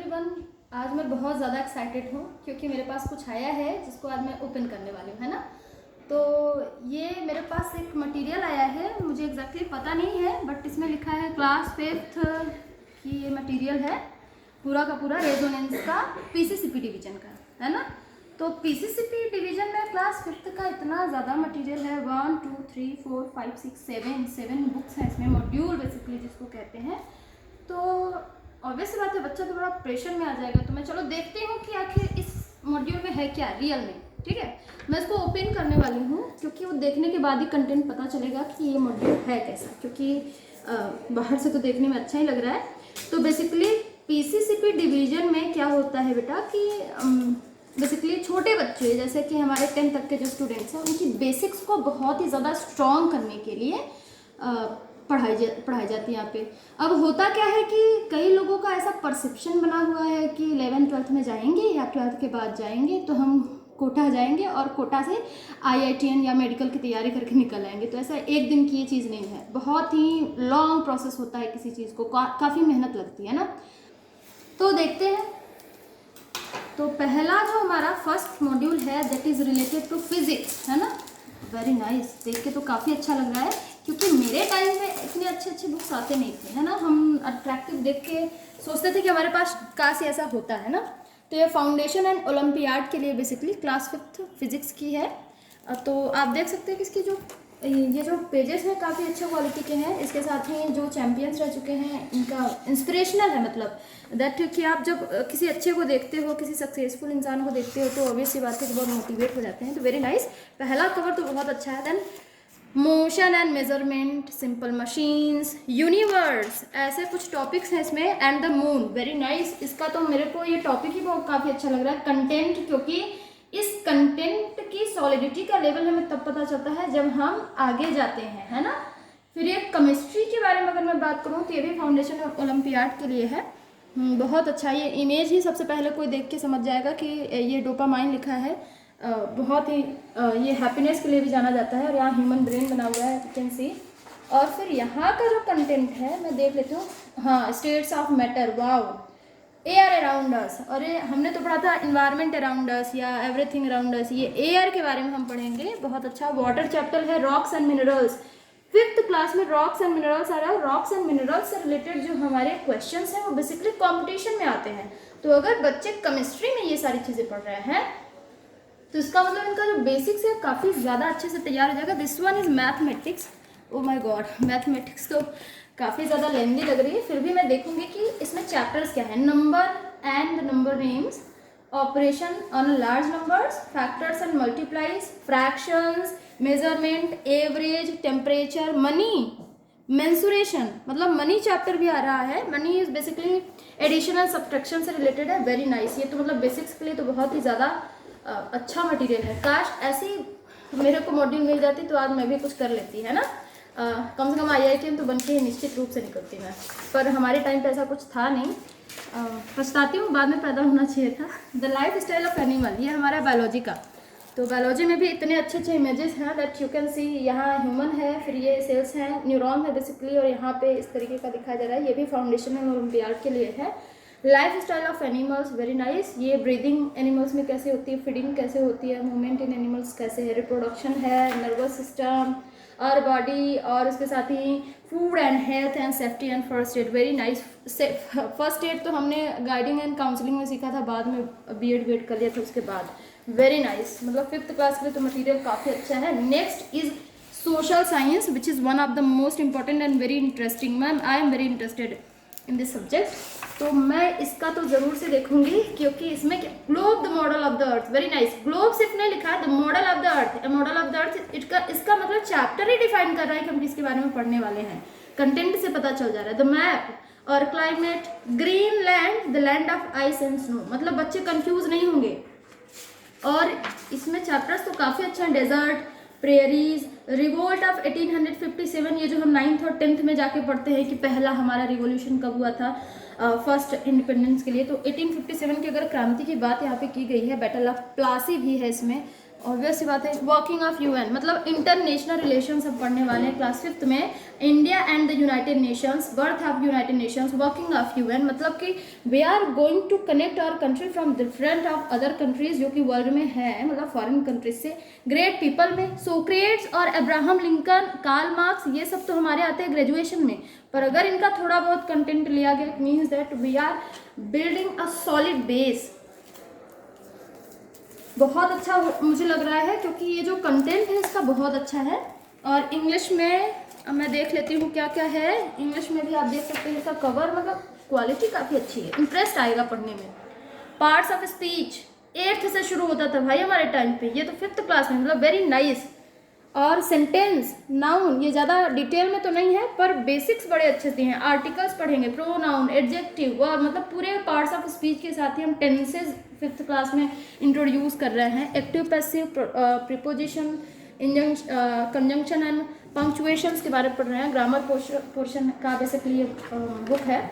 Everyone, आज मैं बहुत ज़्यादा एक्साइटेड हूँ क्योंकि मेरे पास कुछ आया है जिसको आज मैं ओपन करने वाली हूँ, है ना। तो ये मेरे पास एक मटेरियल आया है, मुझे एग्जैक्टली पता नहीं है बट इसमें लिखा है क्लास 5th की ये मटेरियल है, पूरा का पूरा रेजोनेंस का पीसीसीपी डिवीजन का, है ना। तो पीसीसीपी डिवीजन में क्लास 5th का इतना ज़्यादा मटेरियल है, 1 2 3 4 5 6 7 बुक्स हैं इसमें, मॉड्यूल बेसिकली जिसको कहते हैं। तो ऑब्वियस बात है बच्चा तो बड़ा प्रेशर में आ जाएगा, तो मैं चलो देखती हूँ कि आखिर इस मॉड्यूल में है क्या रियल में। ठीक है, मैं इसको ओपन करने वाली हूँ क्योंकि वो देखने के बाद ही कंटेंट पता चलेगा कि ये मॉड्यूल है कैसा, क्योंकि बाहर से तो देखने में अच्छा ही लग रहा है। तो बेसिकली पीसीसीपी डिवीजन में क्या होता है बेटा कि बेसिकली छोटे बच्चे जैसे कि हमारे 10th तक के जो स्टूडेंट्स हैं उनकी बेसिक्स को बहुत ही ज़्यादा स्ट्रॉन्ग करने के लिए पढ़ाई जाती है यहाँ पे। अब होता क्या है कि कई लोगों का ऐसा परसेप्शन बना हुआ है कि 11th-12th में जाएंगे या 12th के बाद जाएंगे तो हम कोटा जाएंगे और कोटा से IITN या मेडिकल की तैयारी करके निकल आएंगे। तो ऐसा एक दिन की ये चीज़ नहीं है, बहुत ही लॉन्ग प्रोसेस होता है किसी चीज़ को, काफ़ी मेहनत लगती है ना। तो देखते हैं। तो पहला जो हमारा फर्स्ट मॉड्यूल है that is related to physics, है ना। वेरी नाइस, देख के तो काफ़ी अच्छा लग रहा है क्योंकि मेरे टाइम में इतने अच्छे बुक्स आते नहीं थे, है ना। हम अट्रैक्टिव देख के सोचते थे कि हमारे पास काश ऐसा होता, है ना। तो ये फाउंडेशन एंड ओलंपियाड के लिए बेसिकली क्लास 5th फिजिक्स की है। तो आप देख सकते हैं कि इसकी जो ये जो पेजेस हैं काफ़ी अच्छे क्वालिटी के हैं। इसके साथ ही जो चैम्पियंस रह चुके हैं इनका इंस्पिरेशनल है, मतलब दैट कि आप जब किसी अच्छे को देखते हो, किसी सक्सेसफुल इंसान को देखते हो तो ऑब्वियस सी बात है कि बहुत मोटिवेट हो जाते हैं। तो वेरी नाइस, पहला कवर तो बहुत अच्छा है। Then motion and measurement, simple machines, universe, ऐसे कुछ टॉपिक्स हैं इसमें, and the moon, very nice. इसका तो मेरे को ये टॉपिक ही बहुत काफ़ी अच्छा लग रहा है, कंटेंट, क्योंकि इस कंटेंट की सॉलिडिटी का लेवल हमें तब पता चलता है जब हम आगे जाते हैं, है ना। फिर ये केमिस्ट्री के बारे में अगर मैं बात करूँ तो ये भी फाउंडेशन ऑफ ओलंपियाड के लिए है। बहुत अच्छा, ये इमेज ही सबसे पहले कोई देख के समझ जाएगा कि ये डोपामाइन लिखा है। बहुत ही ये हैप्पीनेस के लिए भी जाना जाता है और यहाँ ह्यूमन ब्रेन बना हुआ है, यू कैन सी। और फिर यहाँ का जो कंटेंट है मैं देख लेती हूँ। हाँ, states of matter, wow, air around us, और ये हमने तो पढ़ा था इन्वायरमेंट अराउंड अस या एवरीथिंग अराउंड अस, ये एयर के बारे में हम पढ़ेंगे, बहुत अच्छा। वाटर चैप्टर है, rocks and minerals, 5th class में रॉक्स एंड मिनरल्स आ रहा है। रॉक्स एंड मिनरल्स से रिलेटेड जो हमारे क्वेश्चंस हैं वो बेसिकली कॉम्पिटिशन में आते हैं। तो अगर बच्चे केमिस्ट्री में ये सारी चीज़ें पढ़ रहे हैं तो इसका मतलब इनका जो बेसिक्स है काफ़ी ज़्यादा अच्छे से तैयार हो जाएगा। This one is mathematics, oh my God, mathematics तो काफ़ी ज़्यादा लेंदी लग रही है, फिर भी मैं देखूंगी कि इसमें चैप्टर्स क्या है। Number and number names, operation on large numbers, factors and multiplies, fractions, measurement, average, temperature, money, mensuration, मतलब मनी चैप्टर भी आ रहा है। Money is basically addition and subtraction से रिलेटेड है, वेरी नाइस। ये तो मतलब बेसिक्स के लिए तो बहुत ही ज़्यादा अच्छा मटेरियल है। काश ऐसी मेरे को मॉड्यूल मिल जाती तो आज मैं भी कुछ कर लेती, है ना। कम से कम IITN तो बन के ही निश्चित रूप से निकलती मैं, पर हमारे टाइम पे ऐसा कुछ था नहीं। पछताती हूँ, बाद में पैदा होना चाहिए था। The life style of animal, ये हमारा बायोलॉजी का। तो बायोलॉजी में भी इतने अच्छे इमेजेस हैं दैट यू कैन सी। यहाँ ह्यूमन है, फिर ये सेल्स हैं, न्यूरॉन है बेसिकली, और यहाँ पे इस तरीके का दिखाया जा रहा है। ये भी फाउंडेशन ओलंपियाड के लिए है। Life style of animals, very nice. ये ब्रीदिंग एनिमल्स में कैसे होती है, फीडिंग कैसे होती है, मूवमेंट इन एनिमल्स कैसे है, रिप्रोडक्शन है, नर्वस सिस्टम और बॉडी, और उसके साथ ही food and health and safety and first aid, very nice. First aid तो हमने गाइडिंग एंड काउंसलिंग में सीखा था, बाद में B.Ed कर लिया था उसके बाद, वेरी नाइस। मतलब 5th क्लास के लिए तो मटेरियल काफ़ी अच्छा है। Next is social science which is one of the most important and very interesting. Ma'am I am very interested in this subject, तो मैं इसका तो ज़रूर से देखूंगी क्योंकि इसमें globe the model of the earth, very nice. Globe सिर्फ नहीं लिखा है, the model of the earth, model of the earth, इसका मतलब चैप्टर ही डिफाइन कर रहा है कि हम किसके बारे में पढ़ने वाले हैं, कंटेंट से पता चल जा रहा है। द मैप और climate, green land, the land of ice and snow, मतलब बच्चे कंफ्यूज नहीं होंगे। और इसमें चैप्टर्स तो काफ़ी अच्छा है, डेजर्ट, प्रेरीज, रिवोल्ट ऑफ 1857, ये जो हम 9th और 10th में जाके पढ़ते हैं कि पहला हमारा रिवोल्यूशन कब हुआ था फर्स्ट इंडिपेंडेंस के लिए। तो 1857 की अगर क्रांति की बात यहाँ पे की गई है, बैटल ऑफ प्लासी भी है इसमें, ऑब्वियस सी बात है। वर्किंग ऑफ यूएन मतलब इंटरनेशनल रिलेशंस हम पढ़ने वाले हैं क्लास 5th में। India and the United Nations, birth of United Nations, working of UN मतलब कि we are going to connect our country from different of other countries जो कि वर्ल्ड में है, मतलब फॉरेन कंट्रीज से। ग्रेट पीपल में सोक्रेट्स और अब्राहम लिंकन, कार्ल मार्क्स, ये सब तो हमारे आते हैं ग्रेजुएशन में, पर अगर इनका थोड़ा बहुत कंटेंट लिया गया it means that we are building a solid base. बहुत अच्छा मुझे लग रहा है क्योंकि ये जो कंटेंट है इसका बहुत अच्छा है। और इंग्लिश में मैं देख लेती हूँ क्या क्या है। इंग्लिश में भी आप देख सकते हैं इसका कवर, मतलब क्वालिटी काफ़ी अच्छी है, इंटरेस्ट आएगा पढ़ने में। पार्ट्स ऑफ स्पीच 8th से शुरू होता था भाई हमारे टाइम पे, ये तो 5th क्लास में, मतलब वेरी नाइस। और सेंटेंस, नाउन, ये ज़्यादा डिटेल में तो नहीं है पर बेसिक्स बड़े अच्छे से हैं। आर्टिकल्स पढ़ेंगे, प्रोनाउन, एडजेक्टिव, वर्ब, मतलब पूरे पार्ट्स ऑफ स्पीच के साथ ही हम टेंसेज 5th क्लास में इंट्रोड्यूस कर रहे हैं। Active, passive, preposition, conjunction and punctuations के बारे में पढ़ रहे हैं। ग्रामर पोर्शन का बेसिकली बुक है।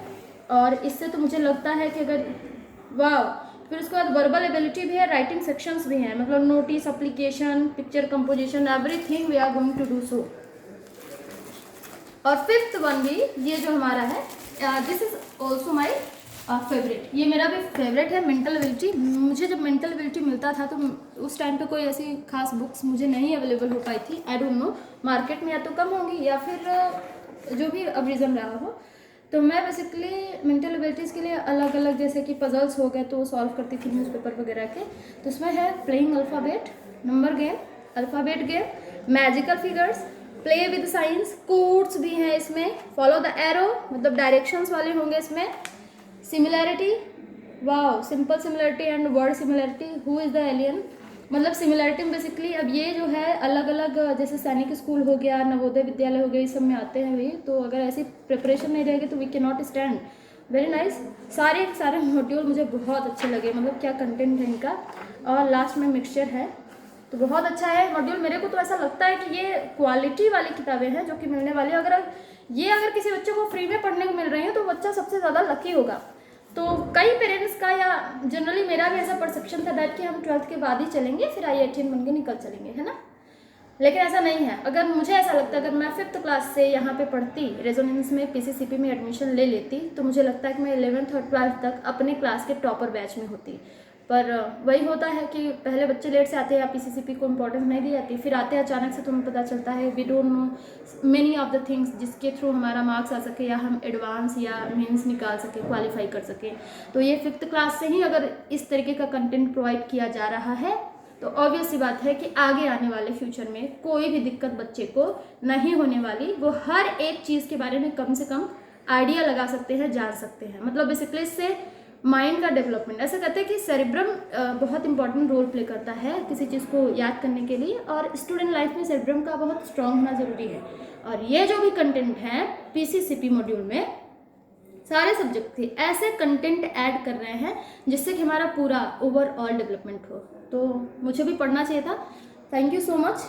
और इससे तो मुझे लगता है कि अगर वाह, फिर उसके बाद वर्बल एबिलिटी भी है, राइटिंग सेक्शंस भी हैं, मतलब notice, application, picture composition, everything we are going to do so. और 5th वन भी ये जो हमारा है, this is also my favourite, ये मेरा भी फेवरेट है, मेंटल एबिलिटी। मुझे जब मेंटल एबिलिटी मिलता था तो उस टाइम पे कोई ऐसी खास बुक्स मुझे नहीं अवेलेबल हो पाई थी। आई डोंट नो, मार्केट में या तो कम होंगी या फिर जो भी अब रीज़न रहा हो। तो मैं बेसिकली मेंटल एबिलिटीज़ के लिए अलग अलग, जैसे कि पजल्स हो गए तो सॉल्व करती थी न्यूज़पेपर वगैरह के। तो उसमें है playing alphabet, number game, alphabet game, magical figures, play with science, codes भी हैं इसमें, फॉलो द एरो मतलब डायरेक्शंस वाले होंगे इसमें, similarity, wow, simple similarity and word similarity, who is the alien, मतलब सिमिलैरिटी में बेसिकली अब ये जो है अलग अलग, जैसे सैनिक स्कूल हो गया, नवोदय विद्यालय हो गया, इस सब में आते हैं भी। तो अगर ऐसी प्रिपरेशन नहीं रहेगी तो we can not stand. Very nice, सारे मॉड्यूल मुझे बहुत अच्छे लगे, मतलब क्या कंटेंट है इनका। और लास्ट में मिक्सचर है, तो बहुत अच्छा है मॉड्यूल। मेरे को तो ऐसा लगता है कि ये क्वालिटी वाली किताबें हैं जो कि मिलने वाली है। अगर किसी बच्चे को फ्री में पढ़ने को मिल रही है तो बच्चा सबसे ज़्यादा लकी होगा। तो कई पेरेंट्स का, या जनरली मेरा भी ऐसा परसेप्शन था दैट कि हम 12th के बाद ही चलेंगे, फिर IITian बन के निकल चलेंगे, है ना। लेकिन ऐसा नहीं है। अगर मुझे ऐसा लगता है अगर मैं 5th क्लास से यहाँ पे पढ़ती, रेजोनेंस में PCCP में एडमिशन ले लेती, तो मुझे लगता है कि मैं 11th और 12th तक अपने क्लास के टॉपर बैच में होती। पर वही होता है कि पहले बच्चे लेट से आते हैं या PCCP को इम्पोर्टेंस नहीं दी जाती, फिर आते अचानक से तुम्हें पता चलता है we don't know many of the things जिसके थ्रू हमारा मार्क्स आ सके या हम एडवांस या मेंस निकाल सके, क्वालिफाई कर सके। तो ये 5th क्लास से ही अगर इस तरीके का कंटेंट प्रोवाइड किया जा रहा है तो ऑब्वियस सी बात है कि आगे आने वाले फ्यूचर में कोई भी दिक्कत बच्चे को नहीं होने वाली। वो हर एक चीज़ के बारे में कम से कम आइडिया लगा सकते हैं, जान सकते हैं। मतलब बेसिकली इससे माइंड का डेवलपमेंट, ऐसा कहते हैं कि सेरिब्रम बहुत इंपॉर्टेंट रोल प्ले करता है किसी चीज़ को याद करने के लिए, और स्टूडेंट लाइफ में सेरिब्रम का बहुत स्ट्रांग होना ज़रूरी है। और ये जो भी कंटेंट है PCCP मॉड्यूल में सारे सब्जेक्ट के ऐसे कंटेंट ऐड कर रहे हैं जिससे कि हमारा पूरा ओवरऑल डेवलपमेंट हो। तो मुझे भी पढ़ना चाहिए था। Thank you so much.